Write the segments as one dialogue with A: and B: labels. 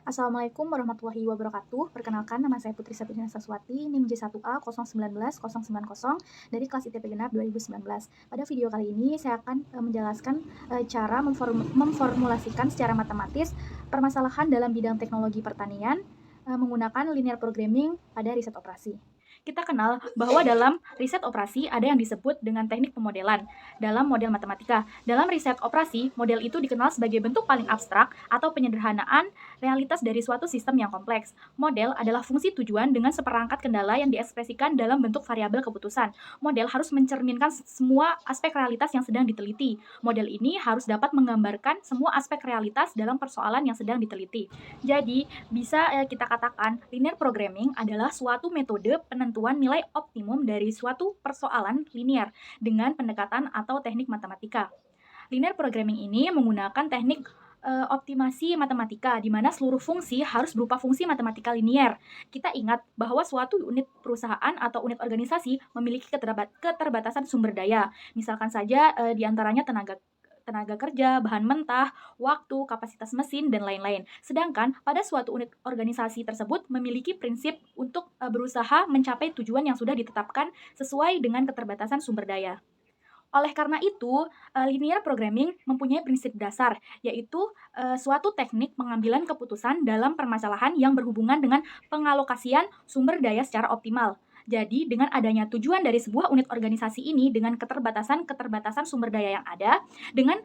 A: Assalamualaikum warahmatullahi wabarakatuh. Perkenalkan, nama saya Putri Septiana Saswati, NIM J1A 019090 dari kelas ITP Genap 2019. Pada video kali ini, saya akan menjelaskan cara memformulasikan secara matematis permasalahan dalam bidang teknologi pertanian menggunakan linear programming pada riset operasi. Kita kenal bahwa dalam riset operasi ada yang disebut dengan teknik pemodelan dalam model matematika. Dalam riset operasi, model itu dikenal sebagai bentuk paling abstrak atau penyederhanaan realitas dari suatu sistem yang kompleks. Model adalah fungsi tujuan dengan seperangkat kendala yang diekspresikan dalam bentuk variabel keputusan. Model harus mencerminkan semua aspek realitas yang sedang diteliti. Model ini harus dapat menggambarkan semua aspek realitas dalam persoalan yang sedang diteliti. Jadi, bisa kita katakan linear programming adalah suatu metode penentuan nilai optimum dari suatu persoalan linear dengan pendekatan atau teknik matematika. Linear programming ini menggunakan teknik optimasi matematika, di mana seluruh fungsi harus berupa fungsi matematika linear. Kita ingat bahwa suatu unit perusahaan atau unit organisasi memiliki keterbatasan sumber daya. Misalkan saja diantaranya tenaga kerja, bahan mentah, waktu, kapasitas mesin, dan lain-lain. Sedangkan pada suatu unit organisasi tersebut memiliki prinsip untuk berusaha mencapai tujuan yang sudah ditetapkan sesuai dengan keterbatasan sumber daya. Oleh karena itu, linear programming mempunyai prinsip dasar, yaitu suatu teknik pengambilan keputusan dalam permasalahan yang berhubungan dengan pengalokasian sumber daya secara optimal. Jadi, dengan adanya tujuan dari sebuah unit organisasi ini dengan keterbatasan sumber daya yang ada, dengan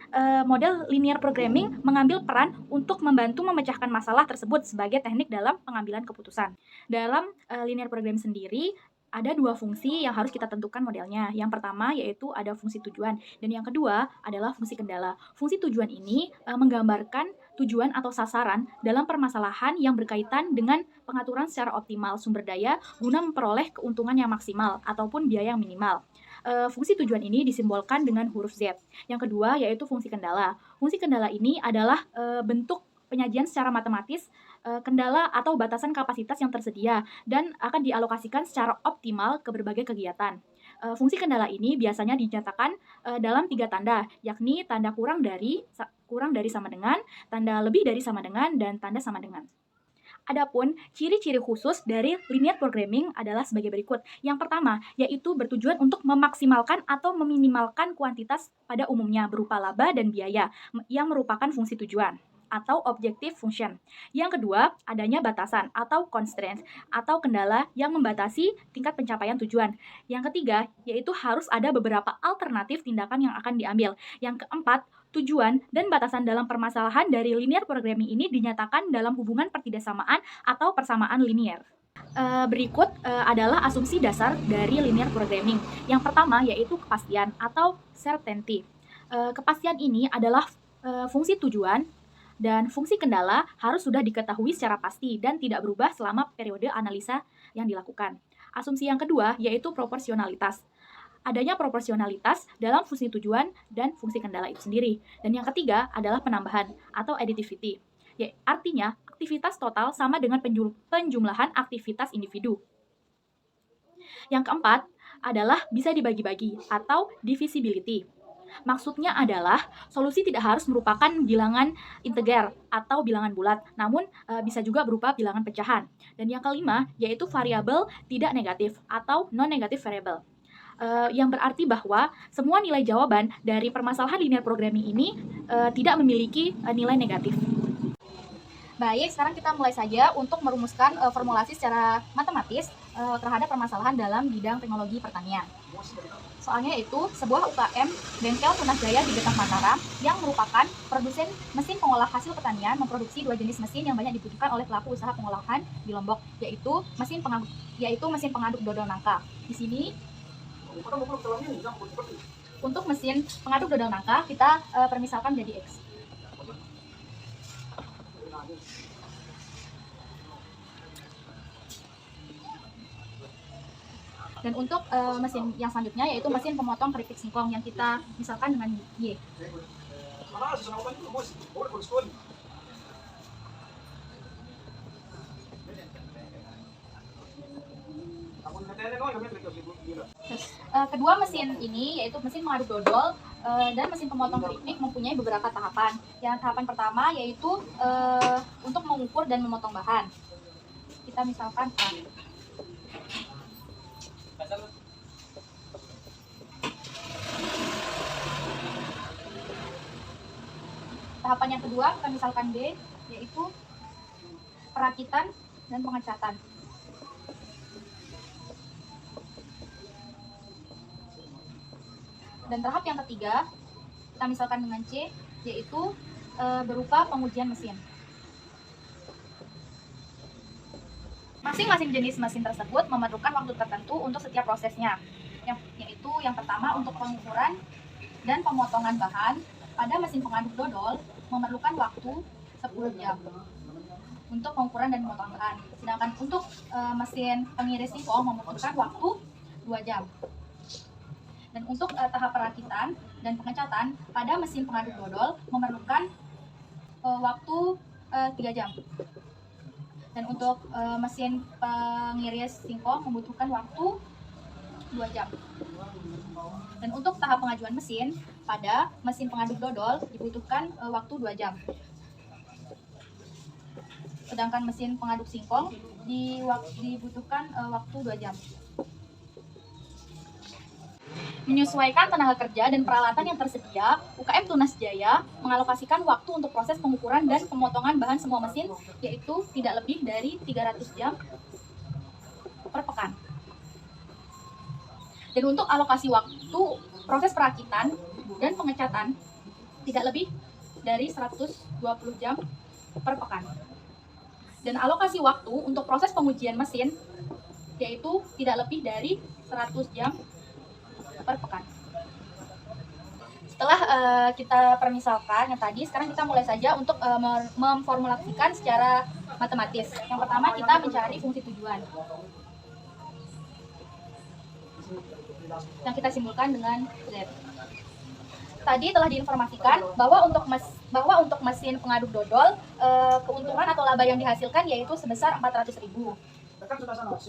A: model linear programming mengambil peran untuk membantu memecahkan masalah tersebut sebagai teknik dalam pengambilan keputusan. Dalam linear programming sendiri, ada dua fungsi yang harus kita tentukan modelnya. Yang pertama yaitu ada fungsi tujuan, dan yang kedua adalah fungsi kendala. Fungsi tujuan ini menggambarkan tujuan atau sasaran dalam permasalahan yang berkaitan dengan pengaturan secara optimal sumber daya guna memperoleh keuntungan yang maksimal ataupun biaya yang minimal. Fungsi tujuan ini disimbolkan dengan huruf Z. Yang kedua yaitu fungsi kendala. Fungsi kendala ini adalah bentuk penyajian secara matematis kendala atau batasan kapasitas yang tersedia dan akan dialokasikan secara optimal ke berbagai kegiatan. Fungsi kendala ini biasanya dinyatakan dalam 3 tanda, yakni tanda kurang dari sama dengan, tanda lebih dari sama dengan, dan tanda sama dengan. Adapun ciri-ciri khusus dari linear programming adalah sebagai berikut. Yang pertama, yaitu bertujuan untuk memaksimalkan atau meminimalkan kuantitas pada umumnya berupa laba dan biaya yang merupakan fungsi tujuan atau objective function. Yang kedua, adanya batasan atau constraints atau kendala yang membatasi tingkat pencapaian tujuan. Yang ketiga, yaitu harus ada beberapa alternatif tindakan yang akan diambil. Yang keempat, tujuan dan batasan dalam permasalahan dari linear programming ini dinyatakan dalam hubungan pertidaksamaan atau persamaan linear. Berikut adalah asumsi dasar dari linear programming. Yang pertama yaitu kepastian atau certainty. Kepastian ini adalah fungsi tujuan dan fungsi kendala harus sudah diketahui secara pasti dan tidak berubah selama periode analisa yang dilakukan. Asumsi yang kedua yaitu proporsionalitas. Adanya proporsionalitas dalam fungsi tujuan dan fungsi kendala itu sendiri. Dan yang ketiga adalah penambahan atau additivity. Artinya, aktivitas total sama dengan penjumlahan aktivitas individu. Yang keempat adalah bisa dibagi-bagi atau divisibility. Maksudnya adalah solusi tidak harus merupakan bilangan integer atau bilangan bulat, namun bisa juga berupa bilangan pecahan. Dan yang kelima yaitu variabel tidak negatif atau non-negative variable. Yang berarti bahwa semua nilai jawaban dari permasalahan linear programming ini tidak memiliki nilai negatif. Baik, sekarang kita mulai saja untuk merumuskan formulasi secara matematis terhadap permasalahan dalam bidang teknologi pertanian. Soalnya yaitu sebuah UKM Bengkel Tunas Jaya di Getah Mataram yang merupakan produsen mesin pengolah hasil pertanian memproduksi 2 jenis mesin yang banyak dibutuhkan oleh pelaku usaha pengolahan di Lombok, yaitu mesin pengaduk dodol nangka. Di sini untuk mesin pengaduk dodol nangka kita permisalkan jadi X. Dan untuk mesin yang selanjutnya yaitu mesin pemotong keripik singkong yang kita misalkan dengan Y. Kedua mesin ini yaitu mesin mengaduk dodol Dan mesin pemotong keripik mempunyai beberapa tahapan. Yang tahapan pertama yaitu untuk mengukur dan memotong bahan. Kita misalkan tahapan yang kedua kita misalkan B, yaitu perakitan dan pengecatan. Dan tahap yang ketiga kita misalkan dengan C, yaitu berupa pengujian mesin. Masing-masing jenis mesin tersebut memerlukan waktu tertentu untuk setiap prosesnya, yaitu yang pertama untuk pengukuran dan pemotongan bahan pada mesin pengaduk dodol memerlukan waktu 10 jam untuk pengukuran dan pemotongan bahan. Sedangkan untuk mesin pengiris singkong membutuhkan waktu 2 jam. Dan untuk tahap perakitan dan pengecatan pada mesin pengaduk dodol memerlukan waktu 3 jam. Dan untuk mesin pengiris singkong membutuhkan waktu 2 jam. Dan untuk tahap pengajuan mesin pada mesin pengaduk dodol dibutuhkan waktu 2 jam. Sedangkan mesin pengaduk singkong dibutuhkan waktu 2 jam. Menyesuaikan tenaga kerja dan peralatan yang tersedia, UKM Tunas Jaya mengalokasikan waktu untuk proses pengukuran dan pemotongan bahan semua mesin, yaitu tidak lebih dari 300 jam per pekan. Dan untuk alokasi waktu proses perakitan dan pengecatan tidak lebih dari 120 jam per pekan. Dan alokasi waktu untuk proses pengujian mesin yaitu tidak lebih dari 100 jam per pekan. Setelah kita permisalkan yang tadi, sekarang kita mulai saja untuk memformulasikan secara matematis. Yang pertama kita mencari fungsi tujuan yang kita simpulkan dengan Z. Tadi telah diinformasikan bahwa untuk mesin pengaduk dodol keuntungan atau laba yang dihasilkan yaitu sebesar 400.000.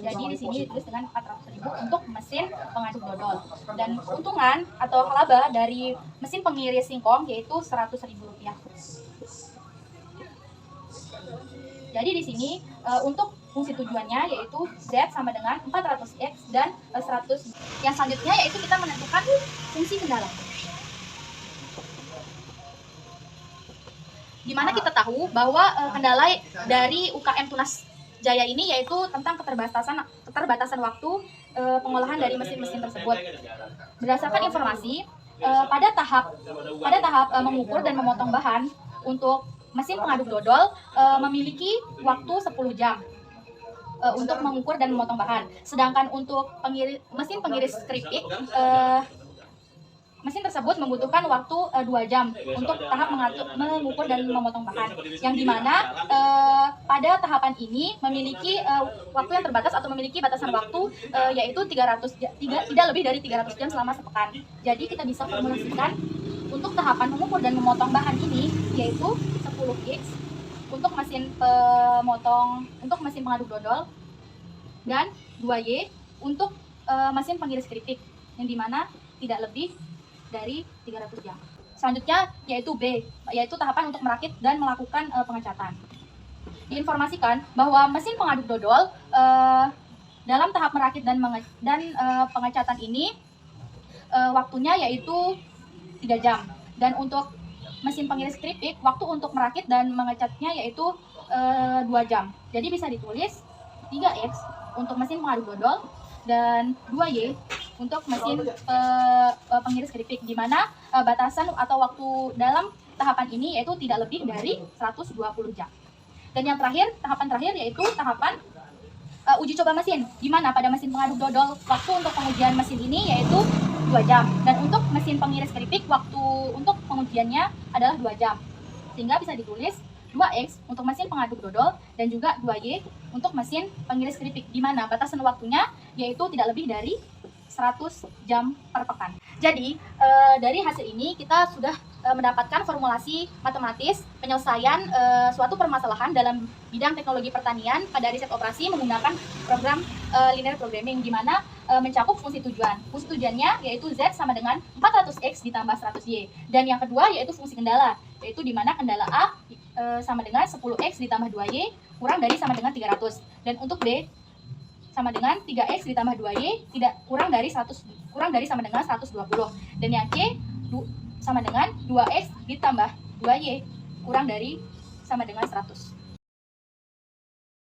A: Jadi di sini ditulis dengan 400.000 untuk mesin pengaduk dodol. Dan keuntungan atau laba dari mesin pengiris singkong yaitu Rp100.000. Jadi di sini untuk fungsi tujuannya yaitu Z sama dengan 400X dan 100. Yang selanjutnya yaitu kita menentukan fungsi kendala. Di mana kita tahu bahwa kendala dari UKM Tunas Jaya ini yaitu tentang keterbatasan waktu pengolahan dari mesin-mesin tersebut. Berdasarkan informasi pada tahap mengukur dan memotong bahan untuk mesin pengaduk dodol memiliki waktu 10 jam untuk mengukur dan memotong bahan. Sedangkan untuk mesin pengiris keripik mesin tersebut membutuhkan waktu 2 jam untuk tahap mengukur dan memotong bahan, yang dimana pada tahapan ini memiliki waktu yang terbatas atau memiliki batasan waktu yaitu tidak lebih dari 300 jam selama sepekan. Jadi kita bisa formulasikan untuk tahapan mengukur dan memotong bahan ini yaitu 10X untuk mesin mesin pengaduk dodol dan 2Y untuk mesin pengiris keripik, yang dimana tidak lebih dari 300 jam. Selanjutnya yaitu B, yaitu tahapan untuk merakit dan melakukan pengecatan. Diinformasikan bahwa mesin pengaduk dodol dalam tahap merakit dan pengecatan ini waktunya yaitu 3 jam. Dan untuk mesin pengiris keripik, waktu untuk merakit dan mengecatnya yaitu 2 jam. Jadi bisa ditulis 3X untuk mesin pengaduk dodol dan 2Y untuk mesin pengiris keripik, di mana batasan atau waktu dalam tahapan ini yaitu tidak lebih dari 120 jam. Dan yang terakhir, tahapan terakhir yaitu tahapan uji coba mesin, di mana pada mesin pengaduk dodol waktu untuk pengujian mesin ini yaitu 2 jam, dan untuk mesin pengiris keripik waktu untuk pengujiannya adalah 2 jam. Sehingga bisa ditulis 2X untuk mesin pengaduk dodol dan juga 2Y untuk mesin pengiris keripik, di mana batasan waktunya yaitu tidak lebih dari 100 jam per pekan. Jadi dari hasil ini kita sudah mendapatkan formulasi matematis penyelesaian suatu permasalahan dalam bidang teknologi pertanian pada riset operasi menggunakan program linear programming, di mana mencakup fungsi tujuan. Fungsi tujuannya yaitu Z sama dengan 400X ditambah 100Y. Dan yang kedua yaitu fungsi kendala, yaitu di mana kendala A sama dengan 10X ditambah 2Y kurang dari sama dengan 300. Dan untuk B sama dengan 3X ditambah 2Y tidak kurang dari sama dengan 120. Dan yang C sama dengan 2X ditambah 2Y kurang dari sama dengan 100.